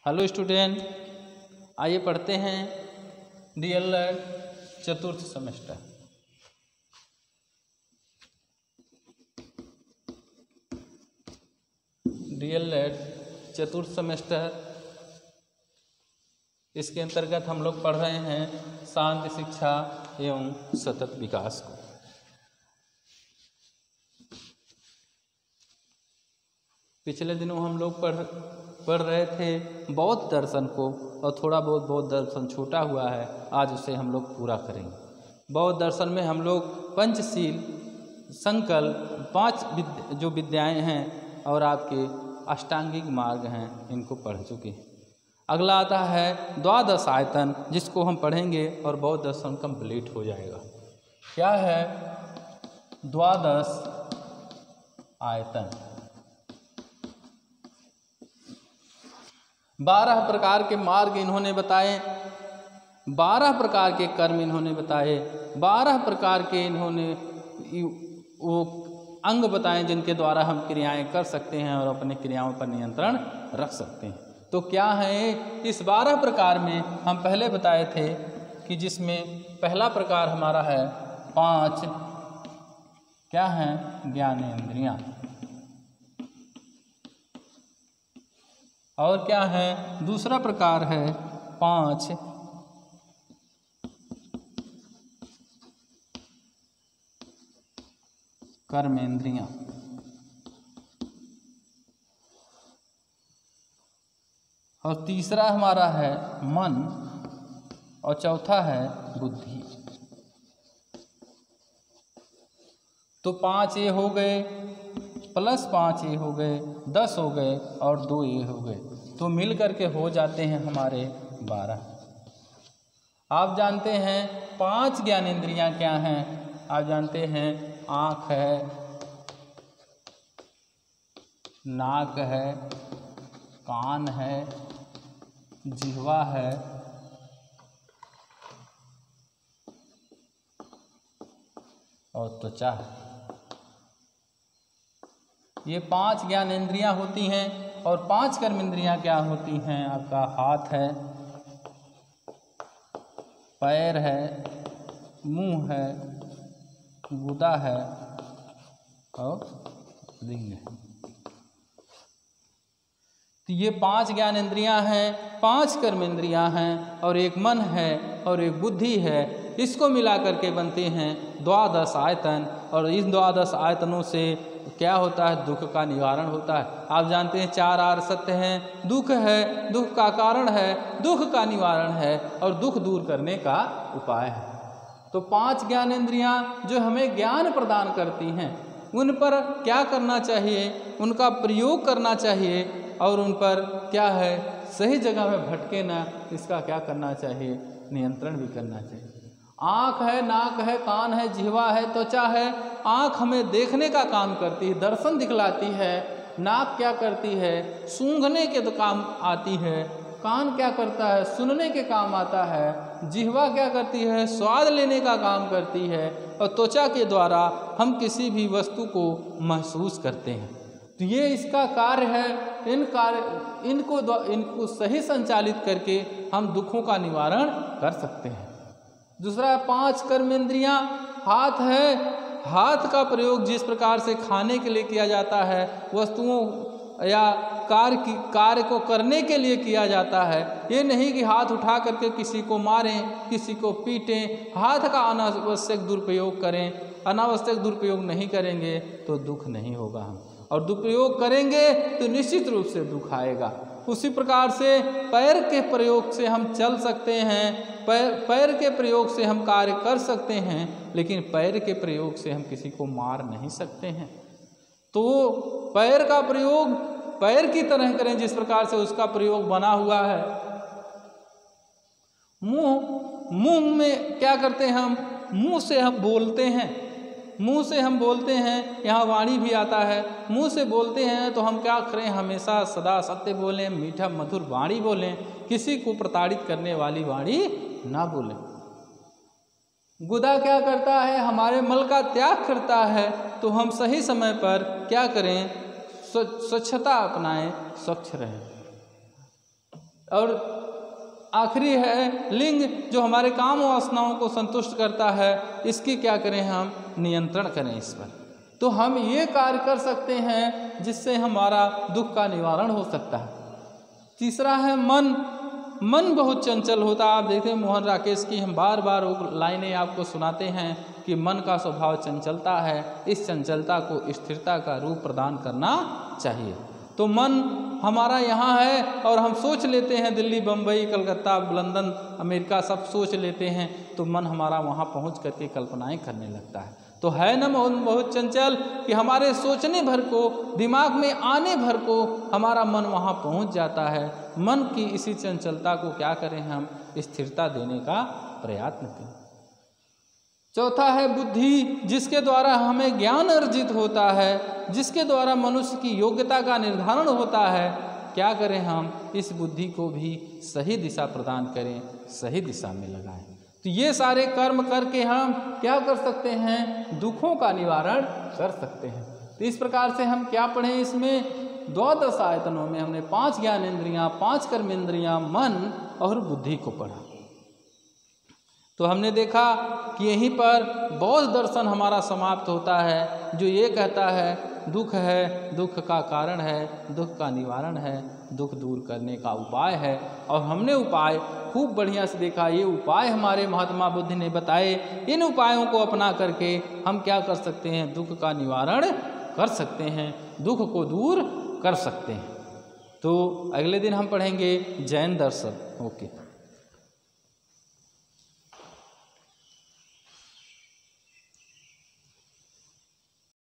Hello student, आइए पढ़ते हैं डीएलएड चतुर्थ सेमेस्टर। डीएलएड चतुर्थ सेमेस्टर, इसके अंतर्गत हम लोग पढ़ रहे हैं शांति शिक्षा एवं सतत विकास को। पिछले दिनों हम लोग पढ़ रहे थे बौद्ध दर्शन को और थोड़ा बहुत बौद्ध दर्शन छूटा हुआ है, आज उसे हम लोग पूरा करेंगे। बौद्ध दर्शन में हम लोग पंचशील, संकल्प, 5 जो विद्याएं हैं और आपके अष्टांगिक मार्ग हैं, इनको पढ़ चुके हैं। अगला आता है द्वादश आयतन, जिसको हम पढ़ेंगे और बौद्ध दर्शन कंप्लीट हो जाएगा। क्या है द्वादश आयतन? 12 प्रकार के मार्ग इन्होंने बताए, 12 प्रकार के कर्म इन्होंने बताए, 12 प्रकार के इन्होंने वो अंग बताएं जिनके द्वारा हम क्रियाएं कर सकते हैं और अपने क्रियाओं पर नियंत्रण रख सकते हैं। तो क्या है इस 12 प्रकार में? हम पहले बताए थे कि जिसमें पहला प्रकार हमारा है 5 क्या हैं ज्ञानेंद्रियां, और क्या है दूसरा प्रकार है 5 कर्मेंद्रियां, और तीसरा हमारा है मन, और चौथा है बुद्धि। तो 5 ये हो गए प्लस 5 ये हो गए, 10 हो गए और 2 ये हो गए, तो मिल करके हो जाते हैं हमारे 12। आप जानते हैं 5 ज्ञानेंद्रियां क्या हैं? आप जानते हैं आँख है, नाक है, कान है, जिह्वा है, और त्वचा है। ये 5 ज्ञानेंद्रियां होती हैं। और 5 कर्मेंद्रियां क्या होती हैं? आपका हाथ है, पैर है, मुंह है, गुदा है और लिंग है। तो ये 5 ज्ञानेंद्रियां हैं, 5 कर्मेंद्रियां हैं, और एक मन है और एक बुद्धि है। इसको मिला करके बनते हैं द्वादश आयतन। और इन द्वादश आयतनों से क्या होता है? दुख का निवारण होता है। आप जानते हैं 4 आर्य सत्य हैं। दुख है, दुख का कारण है, दुख का निवारण है, और दुख दूर करने का उपाय है। तो 5 ज्ञानेंद्रियां जो हमें ज्ञान प्रदान करती हैं, उन पर क्या करना चाहिए? उनका प्रयोग करना चाहिए, और उन पर क्या है सही जगह में भटके ना, इसका क्या करना चाहिए? नियंत्रण भी करना चाहिए। आँख है, नाक है, कान है, जिह्वा है, त्वचा है। आँख हमें देखने का काम करती है, दर्शन दिखलाती है। नाक क्या करती है? सूंघने के काम आती है। कान क्या करता है? सुनने के काम आता है। जिह्वा क्या करती है? स्वाद लेने का काम करती है। और त्वचा के द्वारा हम किसी भी वस्तु को महसूस करते हैं। तो ये इसका कार्य है। इनको सही संचालित करके हम दुखों का निवारण कर सकते हैं। दूसरा 5 कर्मेंद्रियां। हाथ है, हाथ का प्रयोग जिस प्रकार से खाने के लिए किया जाता है, वस्तुओं या कार्य को करने के लिए किया जाता है। ये नहीं कि हाथ उठा करके किसी को मारें, किसी को पीटें। हाथ का अनावश्यक दुरुपयोग करें। अनावश्यक दुरुपयोग नहीं करेंगे तो दुख नहीं होगा हम, और दुरुपयोग करेंगे तो निश्चित रूप से दुख आएगा। उसी प्रकार से पैर के प्रयोग से हम चल सकते हैं, पैर के प्रयोग से हम कार्य कर सकते हैं, लेकिन पैर के प्रयोग से हम किसी को मार नहीं सकते हैं। तो पैर का प्रयोग पैर की तरह करें जिस प्रकार से उसका प्रयोग बना हुआ है। मुंह में क्या करते हैं हम? मुंह से हम बोलते हैं, मुंह से हम बोलते हैं। यहाँ वाणी भी आता है। मुंह से बोलते हैं तो हम क्या करें? हमेशा सदा सत्य बोलें, मीठा मधुर वाणी बोलें, किसी को प्रताड़ित करने वाली वाणी ना बोलें। गुदा क्या करता है? हमारे मल का त्याग करता है। तो हम सही समय पर क्या करें? स्वच्छता अपनाएं, स्वच्छ रहें। और आखिरी है लिंग, जो हमारे काम वासनाओं को संतुष्ट करता है, इसकी क्या करें, हम नियंत्रण करें इस पर। तो हम ये कार्य कर सकते हैं जिससे हमारा दुख का निवारण हो सकता है। तीसरा है मन। मन बहुत चंचल होता है। आप देखते हैं मोहन राकेश की हम बार बार वो लाइनें आपको सुनाते हैं कि मन का स्वभाव चंचलता है, इस चंचलता को स्थिरता का रूप प्रदान करना चाहिए। तो मन हमारा यहाँ है और हम सोच लेते हैं दिल्ली, बम्बई, कलकत्ता, लंदन, अमेरिका सब सोच लेते हैं, तो मन हमारा वहाँ पहुँच करके कल्पनाएं करने लगता है। तो है ना मन बहुत चंचल कि हमारे सोचने भर को, दिमाग में आने भर को हमारा मन वहाँ पहुँच जाता है। मन की इसी चंचलता को क्या करें, हम स्थिरता देने का प्रयत्न करें। चौथा है बुद्धि, जिसके द्वारा हमें ज्ञान अर्जित होता है, जिसके द्वारा मनुष्य की योग्यता का निर्धारण होता है। क्या करें, हम इस बुद्धि को भी सही दिशा प्रदान करें, सही दिशा में लगाएं। तो ये सारे कर्म करके हम क्या कर सकते हैं, दुखों का निवारण कर सकते हैं। तो इस प्रकार से हम क्या पढ़ें, इसमें द्वादश आयतनों में हमने 5 ज्ञानेंद्रियाँ, 5 कर्मेंद्रियाँ, मन और बुद्धि को पढ़ा। तो हमने देखा कि यहीं पर बौद्ध दर्शन हमारा समाप्त होता है, जो ये कहता है दुख है, दुख का कारण है, दुख का निवारण है, दुख दूर करने का उपाय है। और हमने उपाय खूब बढ़िया से देखा, ये उपाय हमारे महात्मा बुद्ध ने बताए। इन उपायों को अपना करके हम क्या कर सकते हैं, दुख का निवारण कर सकते हैं, दुख को दूर कर सकते हैं। तो अगले दिन हम पढ़ेंगे जैन दर्शन। ओके।